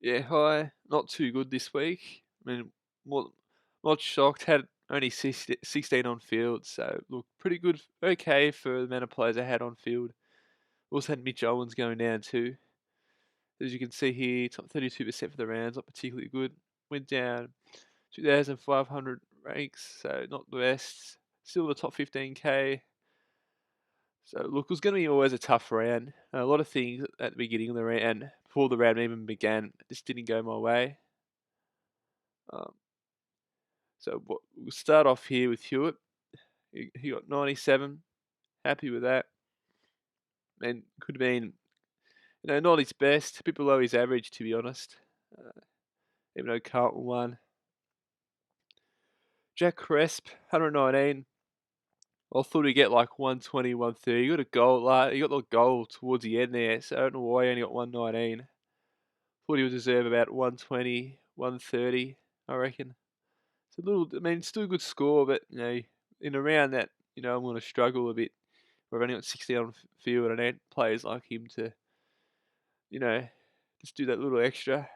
Yeah, hi. Not too good this week. I mean, more, not shocked. Had only 16 on field, so look, pretty good. Okay for the amount of players I had on field. Also had Mitch Owens going down too. As you can see here, top 32% for the rounds, not particularly good. Went down 2,500 ranks, so not the best. Still the top 15k. So look, it was going to be always a tough round. A lot of things at the beginning of the round, before the round even began, just didn't go my way. Um, So we'll start off here with Hewitt. He got 97. Happy with that. And could have been, not his best. A bit below his average, to be honest. Even though Carlton won. Jack Cresp, 119. I thought he'd get like 120, 130. He got a goal. He got the goal towards the end there, so I don't know why he only got 119. Thought he would deserve about 120, 130, I reckon. It's a little, I mean, still a good score, but, in a round that, I'm going to struggle a bit. We've only got 60 on field and I need players like him to, you know, just do that little extra.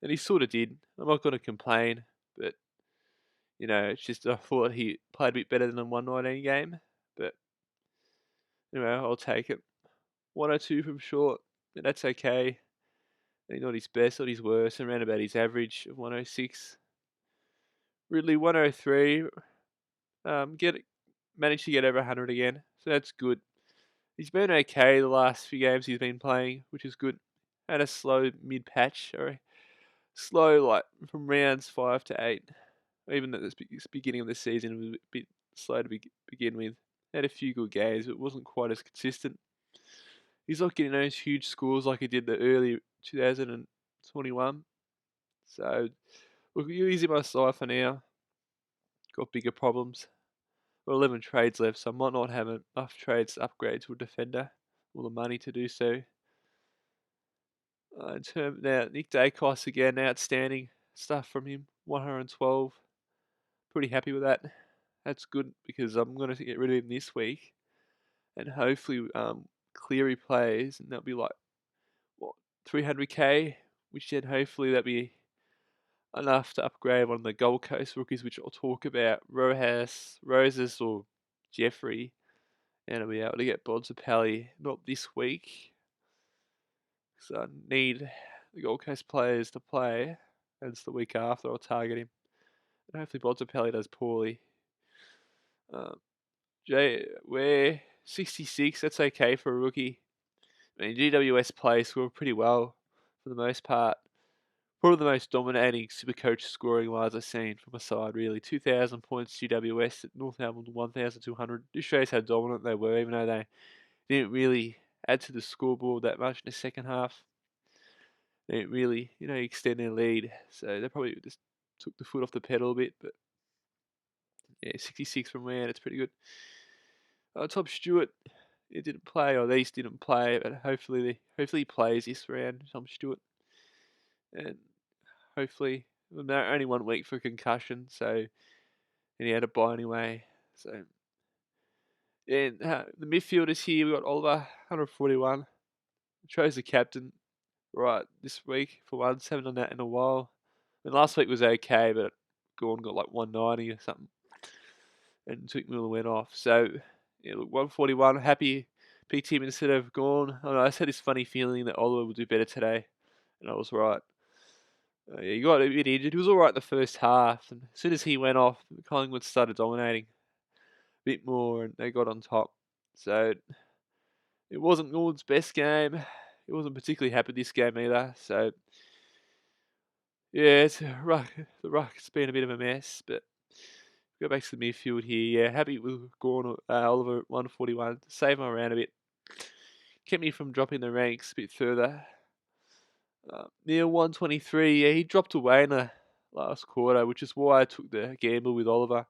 And he sort of did. I'm not going to complain, but, it's just I thought he played a bit better than the 119 game. But, I'll take it. 102 from short, and that's okay. Not his best, not his worst, around about his average of 106. Ridley 103, managed to get over 100 again, so that's good. He's been okay the last few games he's been playing, which is good. Had a slow mid patch, or slow like from rounds 5 to 8. Even at the beginning of the season, it was a bit slow to begin with. Had a few good games, but wasn't quite as consistent. He's not getting those huge scores like he did the early 2021. So, look, you're using my side for now. Got bigger problems. Got 11 trades left, so I might not have enough trades to upgrade to a defender or the money to do so. In terms now, Nick Dacos again, outstanding stuff from him. 112. Pretty happy with that. That's good because I'm going to get rid of him this week, and hopefully Cleary plays, and that'll be like what 300k, which then hopefully that'll be enough to upgrade one of the Gold Coast rookies, which I'll talk about, Roses, or Jeffrey, and I'll be able to get Bodzapelli not this week. So I need the Gold Coast players to play, and it's the week after I'll target him. And hopefully Bodzapelli does poorly. We're 66, that's okay for a rookie. I mean, GWS play score pretty well for the most part. Probably the most dominating Supercoach scoring wise I've seen from a side, really. 2,000 points GWS at Northampton 1,200. This shows how dominant they were, even though they didn't really add to the scoreboard that much in the second half. They didn't really, extend their lead. So they probably just took the foot off the pedal a bit. But yeah, 66 from round, it's pretty good. Tom Stewart, he didn't play, or these didn't play, but hopefully he plays this round, Tom Stewart. And hopefully, only 1 week for concussion, so, and he had a bye anyway. So, yeah, the midfielders here, we got Oliver, 141. Chose the captain right this week for once. Haven't done that in a while. And last week was okay, but Gordon got like 190 or something. And Took Miller went off. So, yeah, look, 141. Happy picked him instead of Gorn. I know, I just had this funny feeling that Oliver would do better today. And I was right. Yeah, he got a bit injured. He was all right in the first half. And as soon as he went off, Collingwood started dominating a bit more and they got on top. So, it wasn't Gordon's best game. He wasn't particularly happy this game either. So, yeah, the ruck's been a bit of a mess. But go back to the midfield here. Yeah, happy with Gorn, Oliver at 141. Save my round a bit. Kept me from dropping the ranks a bit further. Neil 123. Yeah, he dropped away in the last quarter, which is why I took the gamble with Oliver.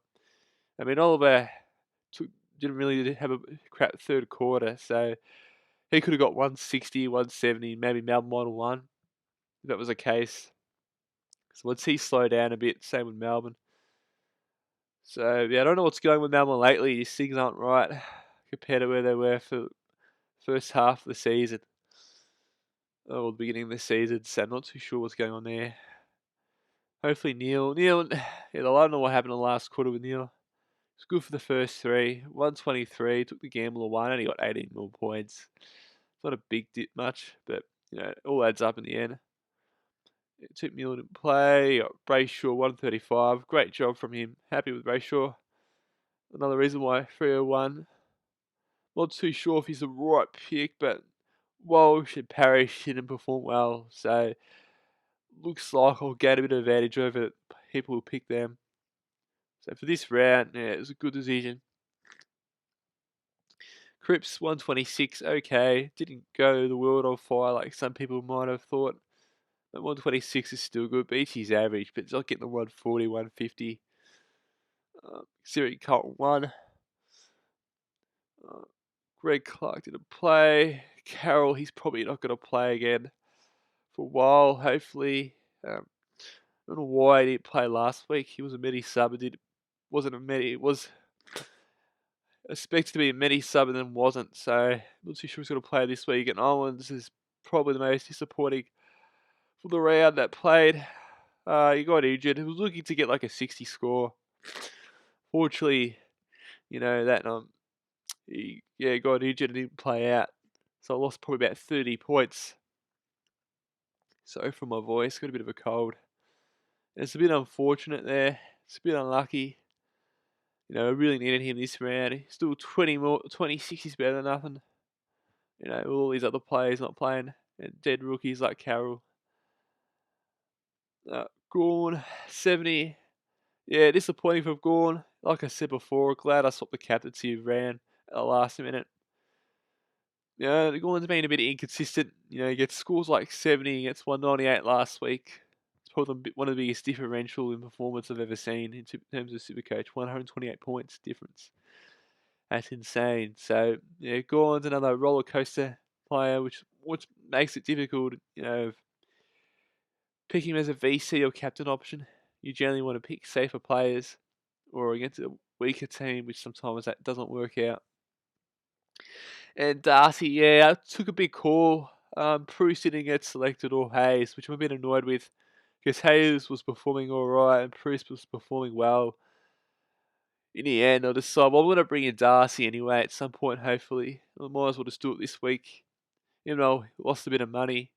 I mean, Oliver didn't really have a crap third quarter, so he could have got 160, 170, maybe Melbourne might have won if that was the case. So once he slowed down a bit, same with Melbourne. So yeah, I don't know what's going on with Melbourne lately. These things aren't right compared to where they were for the first half of the season. the beginning of the season, so I'm not too sure what's going on there. Hopefully Neil, yeah, I don't know what happened in the last quarter with Neil. It's good for the first three. 123, took the gamble of one, only got 18 more points. It's not a big dip much, but it all adds up in the end. It took Neil to play. Got Brayshaw 135. Great job from him. Happy with Brayshaw. Another reason why 301. Not too sure if he's the right pick, but Walsh and Parrish didn't perform well, so looks like I'll get a bit of advantage over people who pick them. So for this round, yeah, it was a good decision. Cripps 126, okay. Didn't go the world on fire like some people might have thought. But 126 is still good. Beats his average, but it's not getting the 140, 150. Siri Carlton 1. Greg Clark didn't play. Carroll, he's probably not going to play again for a while, hopefully. I don't know why he didn't play last week. He was a medi sub. It was expected to be a medi sub and then wasn't. So I'm not too sure he's going to play this week. And Owens is probably the most disappointing for the round that played. He got injured. He was looking to get like a 60 score. Fortunately, that he got injured and didn't play out. So I lost probably about 30 points. So from my voice, got a bit of a cold. It's a bit unfortunate there. It's a bit unlucky. I really needed him this round. He's still 26 is better than nothing. All these other players not playing. And dead rookies like Carroll. Gorn, 70. Yeah, disappointing from Gorn. Like I said before, glad I swapped the captaincy of Ran at the last minute. The Gorn's been a bit inconsistent. He gets scores like 70, gets 198 last week. It's probably one of the biggest differential in performance I've ever seen in terms of Supercoach. 128 points difference. That's insane. So, Gorn's another roller coaster player, which makes it difficult, picking him as a VC or captain option. You generally want to pick safer players or against a weaker team, which sometimes that doesn't work out. And Darcy, I took a big call. Bruce didn't get selected or Hayes, which I'm a bit annoyed with because Hayes was performing alright and Bruce was performing well. In the end, I decided, I'm going to bring in Darcy anyway at some point, hopefully. I might as well just do it this week. Even though I lost a bit of money,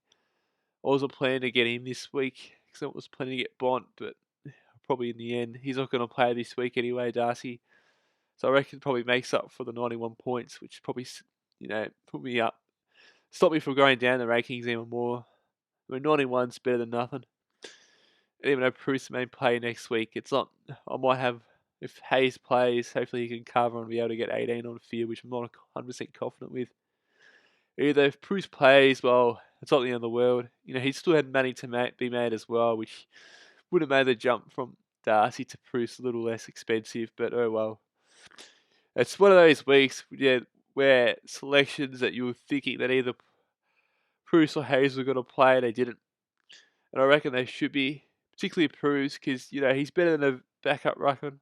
I wasn't planning to get him this week because I was planning to get Bont, but probably in the end, he's not going to play this week anyway, Darcy. So I reckon it probably makes up for the 91 points, which probably, put me up. Stop me from going down the rankings even more. 91's better than nothing. And even though Bruce may play next week, it's not, I might have, if Hayes plays, hopefully he can cover and be able to get 18 on the field, which I'm not 100% confident with. Either if Bruce plays, well, it's not the end of the world. He still had money to be made as well, which would have made the jump from Darcy to Bruce a little less expensive, but oh well. It's one of those weeks, where selections that you were thinking that either Bruce or Hayes were going to play, they didn't. And I reckon they should be, particularly Bruce, because, he's better than a backup ruckman.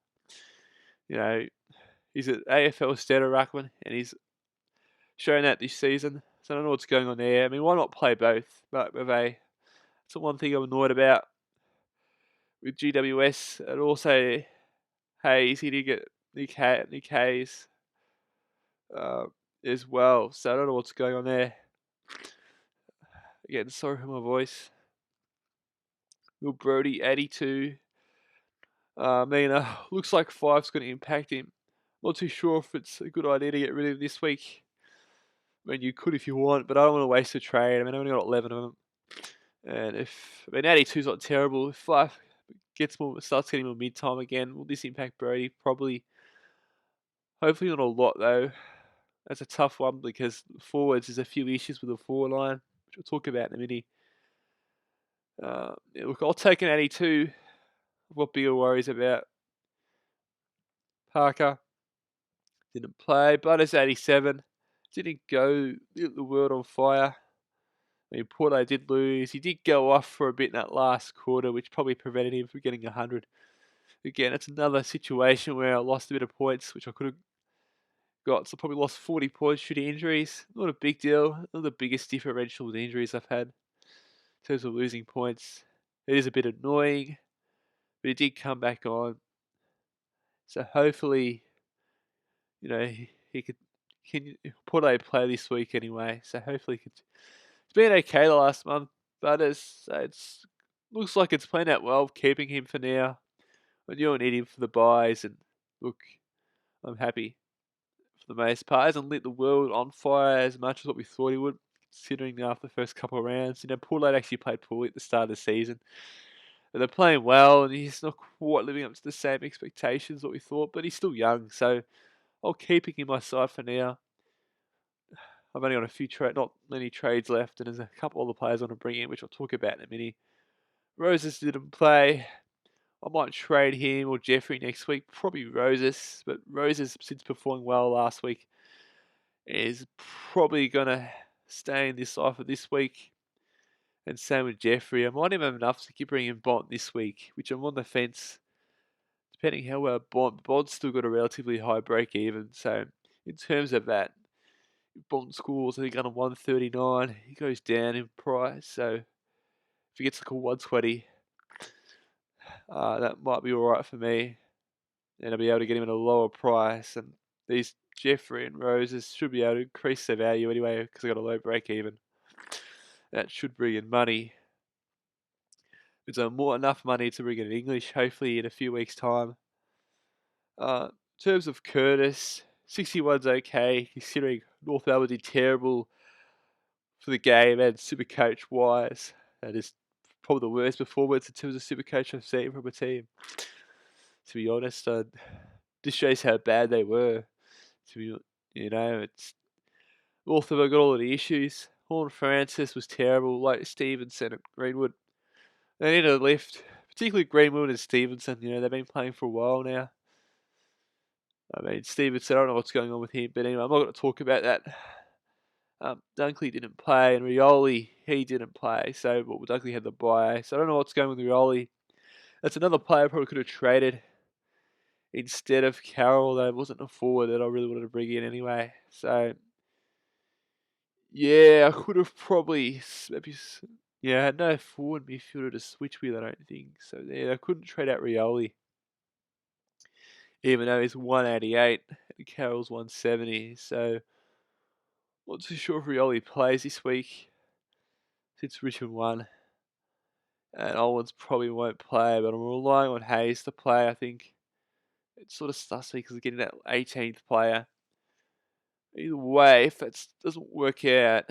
He's an AFL standard ruckman, and he's shown that this season. So I don't know what's going on there. I mean, why not play both? But that's the one thing I'm annoyed about with GWS. And also, Hayes, he did get Nick Hayes as well. So I don't know what's going on there. Again, sorry for my voice. Will Brody, 82. Looks like 5's going to impact him. Not too sure if it's a good idea to get rid of this week. I mean, you could if you want, but I don't want to waste a trade. I mean, I only got 11 of them. And 82's not terrible. If 5 starts getting more mid-time again, will this impact Brody? Probably. Hopefully not a lot, though. That's a tough one because forwards, there's a few issues with the forward line, which we'll talk about in a minute. Look, I'll take an 82. I've got bigger worries about. Parker didn't play. Butters 87. Didn't go the world on fire. I mean, Porto did lose. He did go off for a bit in that last quarter, which probably prevented him from getting 100. Again, it's another situation where I lost a bit of points, which I could have got, so probably lost 40 points due to injuries. Not a big deal. Not the biggest differential with injuries I've had in terms of losing points. It is a bit annoying, but he did come back on. So hopefully, he could put a play this week anyway. So hopefully, it's been okay the last month, but it's looks like it's playing out well, keeping him for now. I do need him for the buys, and look, I'm happy for the most part. Hasn't lit the world on fire as much as what we thought he would, considering after the first couple of rounds. Poolade actually played poorly at the start of the season. But they're playing well, and he's not quite living up to the same expectations what we thought, but he's still young, so I'll keep him in my side for now. I've only got not many trades left, and there's a couple other players I want to bring in, which I'll talk about in a minute. Roses didn't play. I might trade him or Jeffrey next week. Probably Roses, but Roses, since performing well last week, is probably going to stay in this side for this week. And same with Jeffrey. I might even have enough to keep bringing Bont this week, which I'm on the fence. Depending how well Bont's still got a relatively high break even. So in terms of that, if Bont scores, I think on a 139, he goes down in price. So if he gets like a 120, that might be alright for me. And I'll be able to get him at a lower price. And these Jeffrey and Roses should be able to increase their value anyway because I got a low break even. That should bring in money. There's enough money to bring in English, hopefully in a few weeks' time. In terms of Curtis, 61's okay, considering North Melbourne did terrible for the game and Supercoach wise. That is probably the worst performance in terms of Supercoach I've seen from a team. To be honest, this shows how bad they were. It's North Melbourne got all of the issues. Horn Francis was terrible, like Stevenson and Greenwood. They need a lift, particularly Greenwood and Stevenson. They've been playing for a while now. I mean, Stevenson, I don't know what's going on with him, but anyway, I'm not going to talk about that. Dunkley didn't play, and Rioli, he didn't play. So, Dunkley had the bye. So I don't know what's going with Rioli. That's another player I probably could have traded instead of Carroll, though it wasn't a forward that I really wanted to bring in anyway. So, yeah, I could have probably maybe... Yeah, I had no forward midfielder to switch with, I don't think. So, yeah, I couldn't trade out Rioli. Even though he's 188 and Carroll's 170. So, not too sure if Rioli plays this week since Richmond won. And Owens probably won't play, but I'm relying on Hayes to play, I think. It sort of sucks me because getting that 18th player. Either way, if that doesn't work out,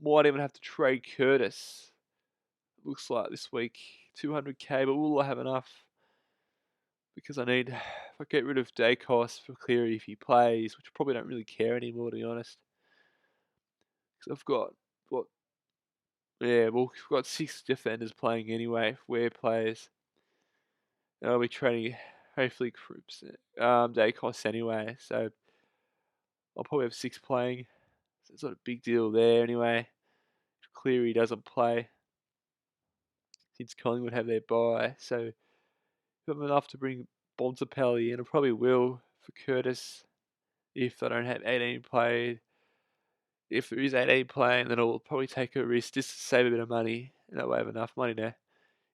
might even have to trade Curtis. Looks like this week, 200k, but will I have enough? Because if I get rid of Dacos for Cleary if he plays, which I probably don't really care anymore, to be honest. Because I've got, we've got 6 defenders playing anyway, if we're players. And I'll be training, hopefully, Dacos anyway, so I'll probably have 6 playing. So it's not a big deal there anyway. Cleary doesn't play since Collingwood have their bye, so if I'm enough to bring Bontempelli in, I probably will for Curtis if I don't have 18 played. If there is 18 playing, then I'll probably take a risk just to save a bit of money. And that way I have enough money now.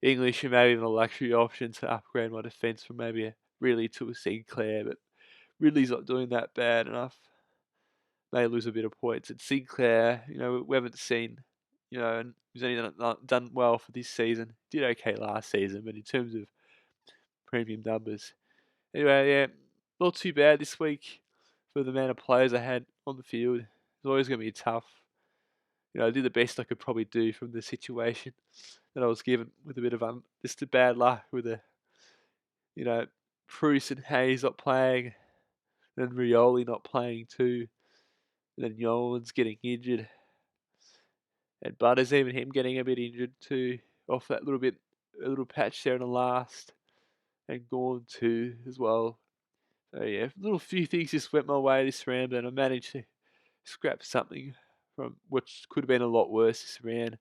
English and maybe even a luxury option to upgrade my defence from maybe a Ridley to a Sinclair, but Ridley's not doing that bad enough. May lose a bit of points. And Sinclair, we haven't seen, and he's only done well for this season. Did okay last season, but in terms of premium numbers. Anyway, yeah, not too bad this week for the amount of players I had on the field. It's always going to be tough. I did the best I could probably do from the situation that I was given with a bit of just a bad luck with Bruce and Hayes not playing, and Rioli not playing too, and then Yolen's getting injured, and Butters, even him getting a bit injured too, off that a little patch there in the last, and Gorn too as well. So yeah, few things just went my way this round, and I managed to scrap something from which could have been a lot worse this round,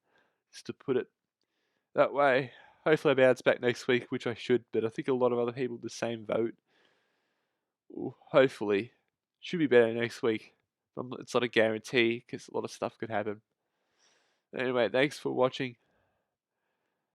just to put it that way. Hopefully I bounce back next week, which I should, but I think a lot of other people in the same vote. Hopefully. Should be better next week. It's not a guarantee because a lot of stuff could happen. Anyway, thanks for watching.